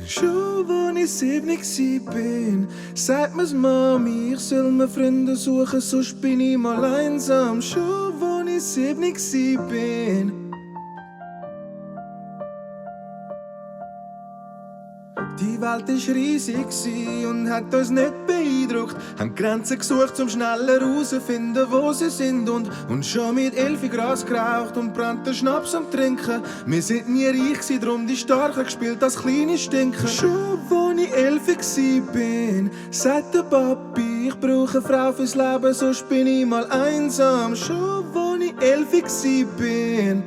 Schon als ich 7 bin, sagt mir's Mami, ich soll mir Freunde suchen, sonst bin ich mal einsam. Schon als ich 7 bin. Die Welt war riesig und hat uns nicht beeindruckt. Haben Grenzen gesucht, um schneller herauszufinden, wo sie sind. Und schon mit 11 Gras geraucht und brannten Schnaps am Trinken. Wir sind nie reich gewesen, drum die Starken gespielt als kleine Stinker. Schon als ich 11 bin, sagt der Papi, ich brauche eine Frau fürs Leben, sonst bin ich mal einsam. Schon als ich 11 bin.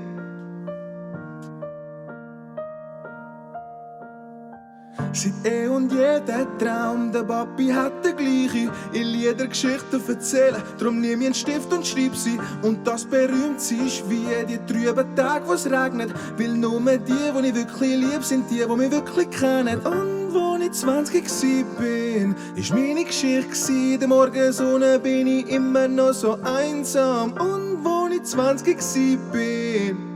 Seit und je der Traum, der Papi hat den gleiche. In Lieder Geschichten erzählen, drum nimm ich einen Stift und schreib sie. Und das berühmt sie ist wie die trüben Tage, wo es regnet. Weil nur die ich wirklich lieb, sind die mich wirklich kennen. Und als ich 20 bin, ist meine Geschichte. Der Morgensonne bin ich immer noch so einsam. Und als ich 20 bin.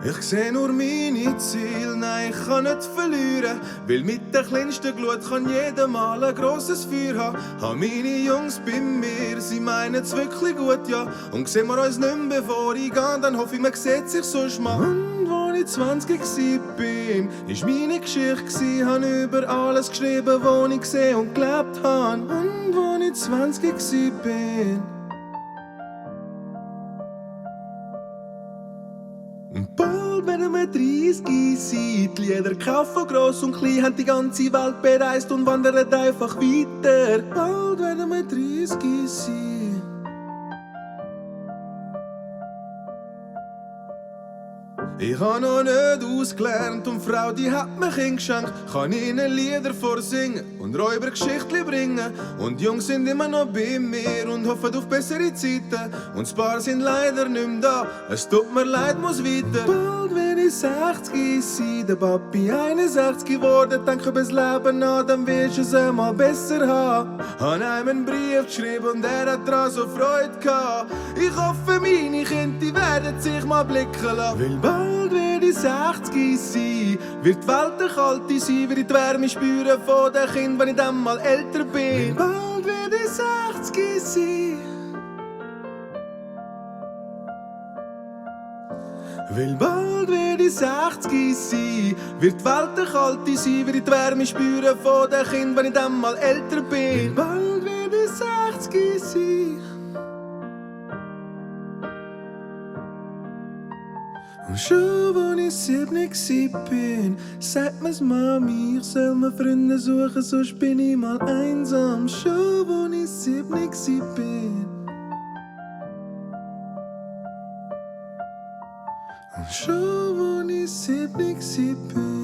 Ich seh nur meine Ziele, nein, ich kann nicht verlieren. Weil mit der kleinsten Glut kann jeder mal ein grosses Feuer haben. Hab meine Jungs bei mir, sie meinen's wirklich gut, ja. Und sehen wir uns nicht mehr, bevor ich gehe, dann hoffe ich, man sieht sich sonst mal. Und als ich 20 bin, ist meine Geschichte, hab über alles geschrieben, was ich gesehen und gelebt hab. Und als ich 20 bin. Und bald werden wir 30 sein. Die Lieder kaufen gross und klein, haben die ganze Welt bereist und wandern einfach weiter. Bald werden wir 30 sein. Ich hab noch nicht ausgelernt und die Frau, die hat mir Kind geschenkt. Kann ihnen Lieder vorsingen und Räubergeschichten bringen. Und die Jungs sind immer noch bei mir und hoffen auf bessere Zeiten. Und ein paar sind leider nicht mehr da, es tut mir leid, muss weiter. Bald werde ich 60 sein, der Papi 61 geworden. Denk über das Leben nach, dann wirst du es einmal besser haben. Hab einem einen Brief geschrieben und er hat daran so Freude gehabt. Ich hoffe, meine Kinder, die werden sich mal blicken lassen. Weil bald werde ich 60 sein, wird die Welt eine kalte sein, wird ich die Wärme spüren von den Kindern, wenn ich dann mal älter bin. Bald werde ich 60 sein. Weil bald werde ich 60 sein, wird die Welt eine kalte sein, wird ich die Wärme spüren von den Kindern, wenn ich dann mal älter bin. Weil bald werde ich 60 sein. Und schon als ich 7 bin, sagt mir's Mami, ich soll mir Freunde suchen, sonst bin ich mal einsam. Schon als ich 7 bin. Und schon als ich 7 bin.